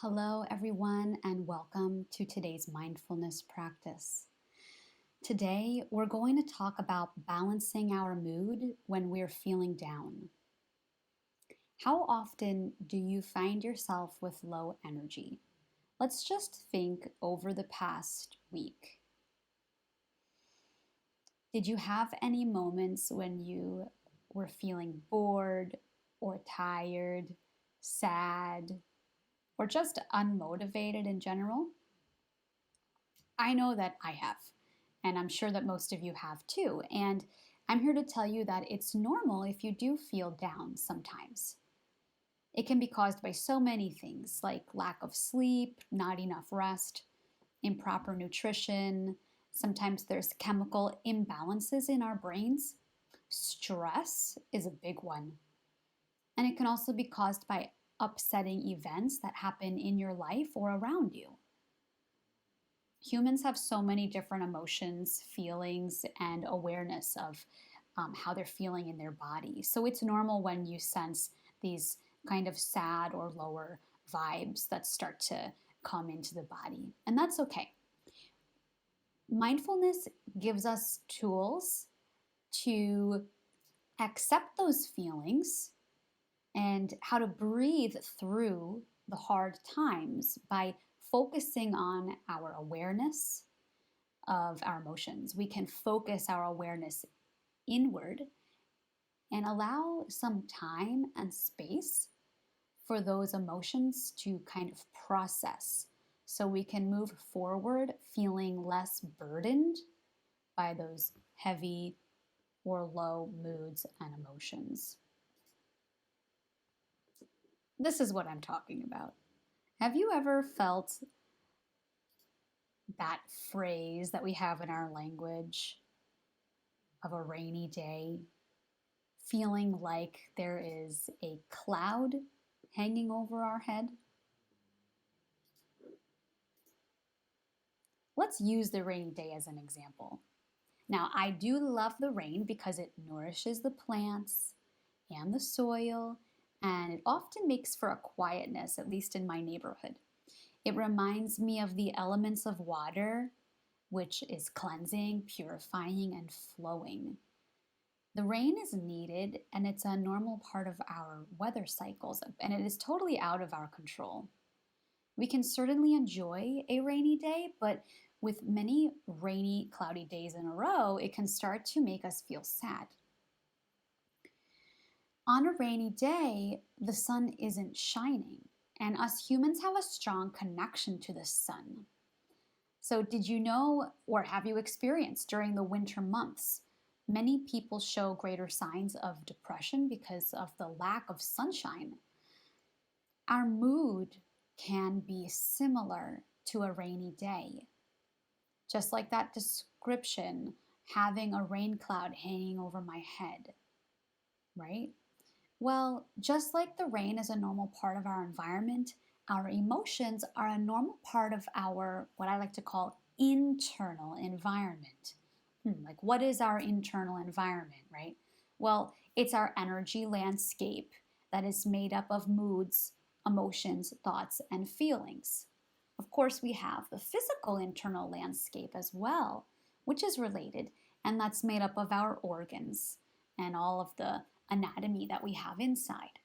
Hello, everyone, and welcome to today's mindfulness practice. Today, we're going to talk about balancing our mood when we're feeling down. How often do you find yourself with low energy? Let's just think over the past week. Did you have any moments when you were feeling bored or tired, sad, or just unmotivated in general? I know that I have, and I'm sure that most of you have too. And I'm here to tell you that it's normal if you do feel down sometimes. It can be caused by so many things like lack of sleep, not enough rest, improper nutrition. Sometimes there's chemical imbalances in our brains. Stress is a big one. And it can also be caused by upsetting events that happen in your life or around you. Humans have so many different emotions, feelings, and awareness of how they're feeling in their body. So it's normal when you sense these kind of sad or lower vibes that start to come into the body. And that's okay. Mindfulness gives us tools to accept those feelings and how to breathe through the hard times by focusing on our awareness of our emotions. We can focus our awareness inward and allow some time and space for those emotions to kind of process so we can move forward feeling less burdened by those heavy or low moods and emotions. This is what I'm talking about. Have you ever felt that phrase that we have in our language of a rainy day, feeling like there is a cloud hanging over our head? Let's use the rainy day as an example. Now, I do love the rain because it nourishes the plants and the soil, and it often makes for a quietness, at least in my neighborhood. It reminds me of the elements of water, which is cleansing, purifying, and flowing. The rain is needed and it's a normal part of our weather cycles, and it is totally out of our control. We can certainly enjoy a rainy day, but with many rainy, cloudy days in a row, it can start to make us feel sad. On a rainy day, the sun isn't shining, and us humans have a strong connection to the sun. So, did you know or have you experienced during the winter months? Many people show greater signs of depression because of the lack of sunshine. Our mood can be similar to a rainy day. Just like that description, having a rain cloud hanging over my head, right? Well, just like the rain is a normal part of our environment, our emotions are a normal part of our, what I like to call, internal environment. Like, what is our internal environment, right? Well, it's our energy landscape that is made up of moods, emotions, thoughts, and feelings. Of course, we have the physical internal landscape as well, which is related, and that's made up of our organs and all of the anatomy that we have inside.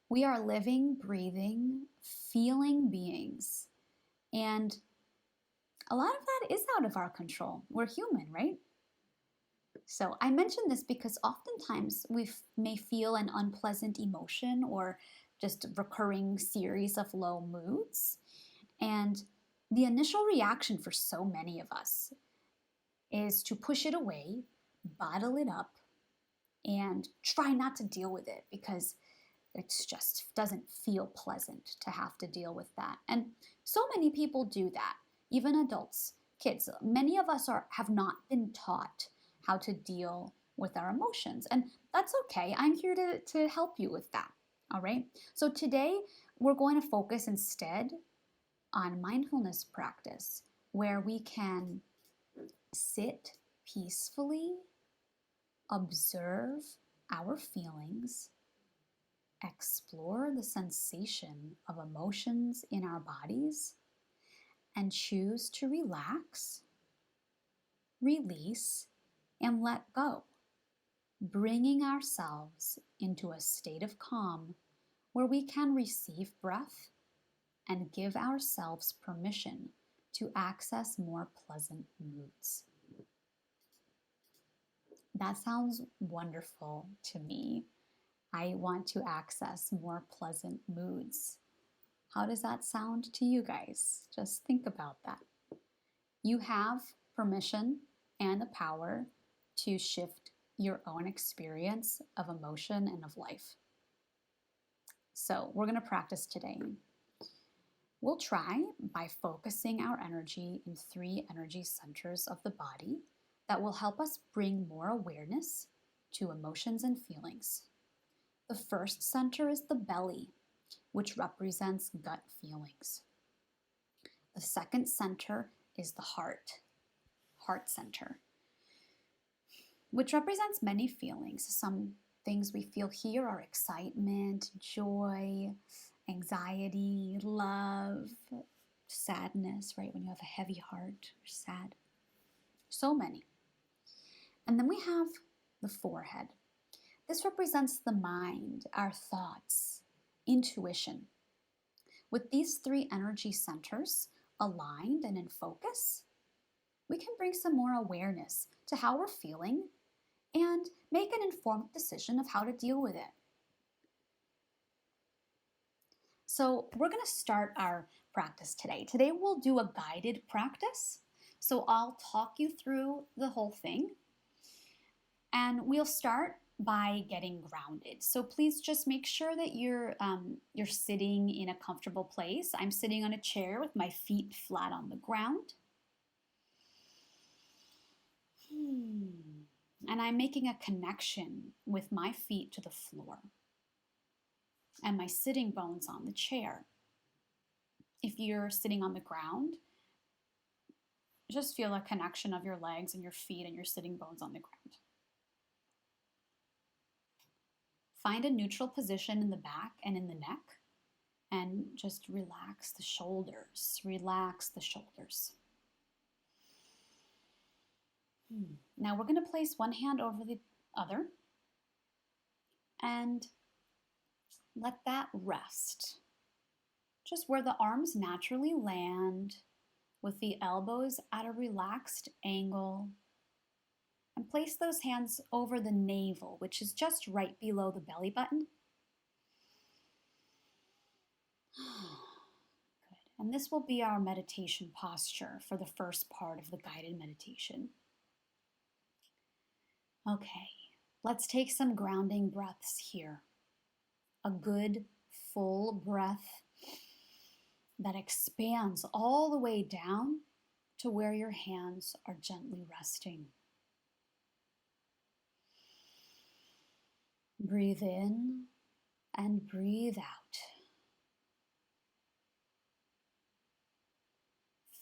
We are living, breathing, feeling beings, and a lot of that is out of our control. We're human, right? So I mention this because oftentimes we may feel an unpleasant emotion or just a recurring series of low moods. And the initial reaction for so many of us is to push it away, bottle it up, and try not to deal with it because it just doesn't feel pleasant to have to deal with that. And so many people do that, even adults, kids. Many of us have not been taught how to deal with our emotions, and that's okay. I'm here to help you with that. All right. So today we're going to focus instead on mindfulness practice, where we can sit peacefully, observe our feelings, explore the sensation of emotions in our bodies and choose to relax, release, and let go, bringing ourselves into a state of calm where we can receive breath and give ourselves permission to access more pleasant moods. That sounds wonderful to me. I want to access more pleasant moods. How does that sound to you guys? Just think about that. You have permission and the power to shift your own experience of emotion and of life. So we're going to practice today. We'll try by focusing our energy in 3 energy centers of the body that will help us bring more awareness to emotions and feelings. The first center is the belly, which represents gut feelings. The second center is the heart center, which represents many feelings. Some things we feel here are excitement, joy, anxiety, love, sadness, right? When you have a heavy heart, you're sad. So many. And then we have the forehead. This represents the mind, our thoughts, intuition. With these 3 energy centers aligned and in focus, we can bring some more awareness to how we're feeling and make an informed decision of how to deal with it. So we're going to start our practice today. Today we'll do a guided practice. So I'll talk you through the whole thing. And we'll start by getting grounded. So please just make sure that you're sitting in a comfortable place. I'm sitting on a chair with my feet flat on the ground. And I'm making a connection with my feet to the floor and my sitting bones on the chair. If you're sitting on the ground, just feel a connection of your legs and your feet and your sitting bones on the ground. Find a neutral position in the back and in the neck, and just relax the shoulders. Relax the shoulders. Now we're going to place one hand over the other and let that rest. Just where the arms naturally land, with the elbows at a relaxed angle. And place those hands over the navel, which is just right below the belly button. Good. And this will be our meditation posture for the first part of the guided meditation. Okay, let's take some grounding breaths here. A good full breath that expands all the way down to where your hands are gently resting. Breathe in and breathe out.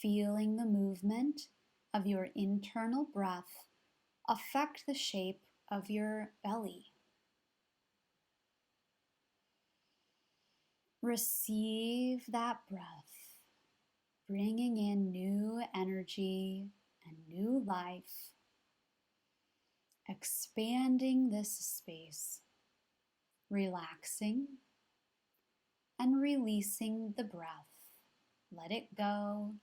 Feeling the movement of your internal breath affect the shape of your belly. Receive that breath, bringing in new energy and new life, expanding this space, relaxing and releasing the breath. Let it go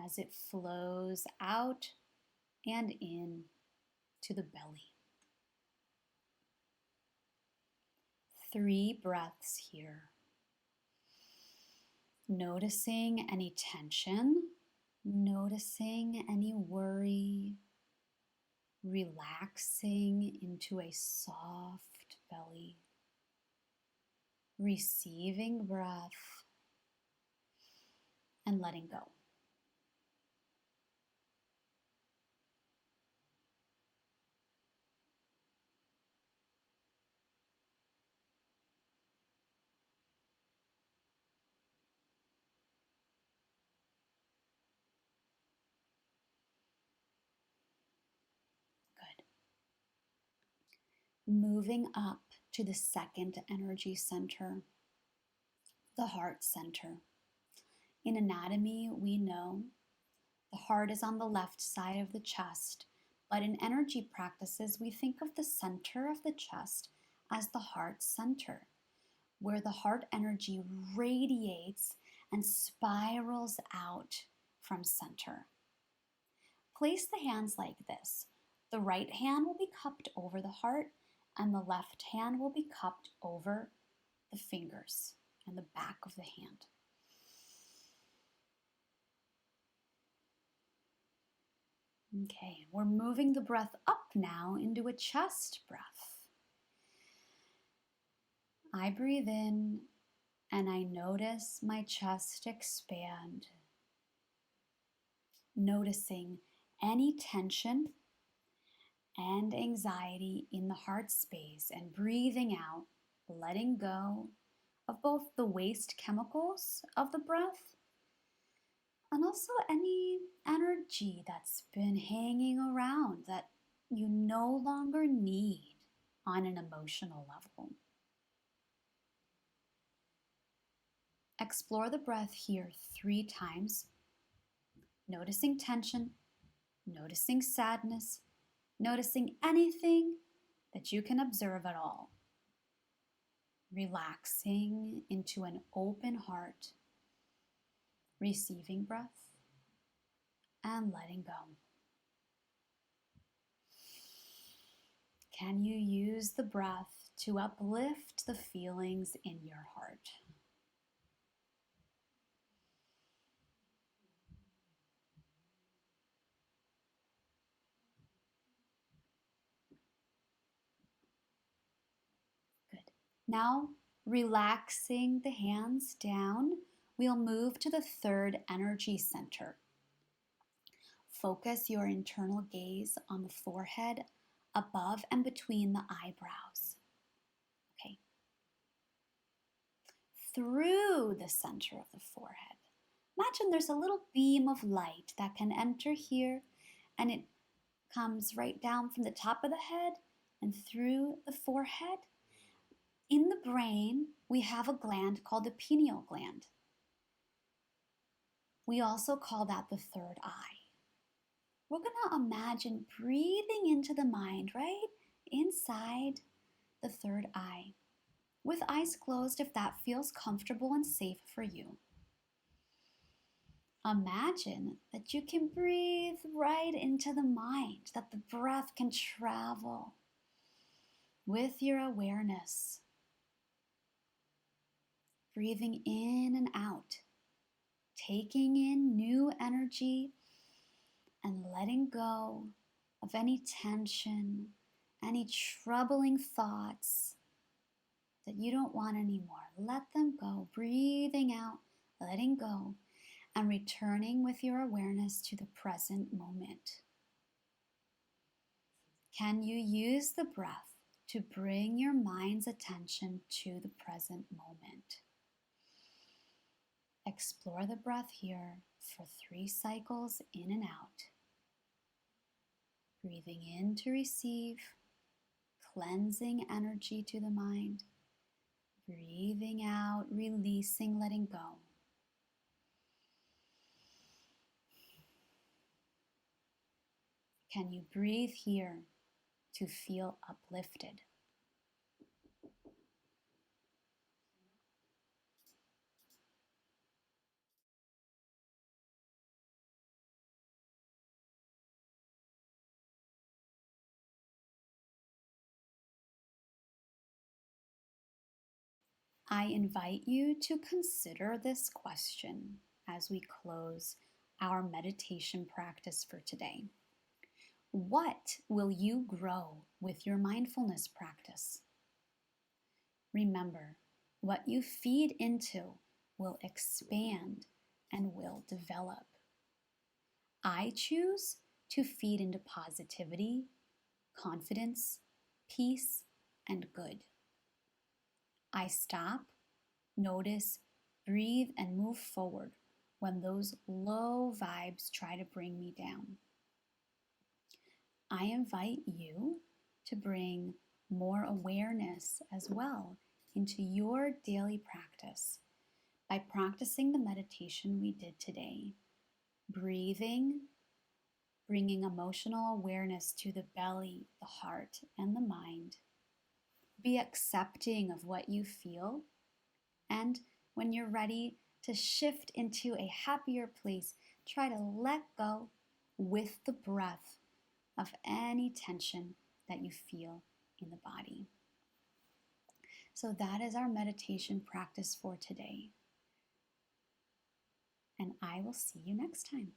as it flows out and in to the belly. 3 breaths here. Noticing any tension, noticing any worry, relaxing into a soft belly, receiving breath and letting go. Good. Moving up to the second energy center, the heart center. In anatomy, we know the heart is on the left side of the chest, but in energy practices, we think of the center of the chest as the heart center, where the heart energy radiates and spirals out from center. Place the hands like this. The right hand will be cupped over the heart, and the left hand will be cupped over the fingers and the back of the hand. Okay, we're moving the breath up now into a chest breath. I breathe in and I notice my chest expand, noticing any tension and anxiety in the heart space, and breathing out, letting go of both the waste chemicals of the breath and also any energy that's been hanging around that you no longer need on an emotional level. Explore the breath here 3 times, noticing tension, noticing sadness, noticing anything that you can observe at all. Relaxing into an open heart, receiving breath, and letting go. Can you use the breath to uplift the feelings in your heart? Good. Now, relaxing the hands down, we'll move to the third energy center. Focus your internal gaze on the forehead, above and between the eyebrows. Okay. Through the center of the forehead. Imagine there's a little beam of light that can enter here, and it comes right down from the top of the head and through the forehead. In the brain, we have a gland called the pineal gland. We also call that the third eye. We're going to imagine breathing into the mind right inside the third eye, with eyes closed if that feels comfortable and safe for you. Imagine that you can breathe right into the mind, that the breath can travel with your awareness. Breathing in and out, taking in new energy and letting go of any tension, any troubling thoughts that you don't want anymore. Let them go. Breathing out, letting go, and returning with your awareness to the present moment. Can you use the breath to bring your mind's attention to the present moment? Explore the breath here for 3 cycles in and out. Breathing in to receive, cleansing energy to the mind. Breathing out, releasing, letting go. Can you breathe here to feel uplifted? I invite you to consider this question as we close our meditation practice for today. What will you grow with your mindfulness practice? Remember, what you feed into will expand and will develop. I choose to feed into positivity, confidence, peace, and good. I stop, notice, breathe, and move forward when those low vibes try to bring me down. I invite you to bring more awareness as well into your daily practice by practicing the meditation we did today. Breathing, bringing emotional awareness to the belly, the heart, and the mind. Be accepting of what you feel. And when you're ready to shift into a happier place, try to let go with the breath of any tension that you feel in the body. So that is our meditation practice for today. And I will see you next time.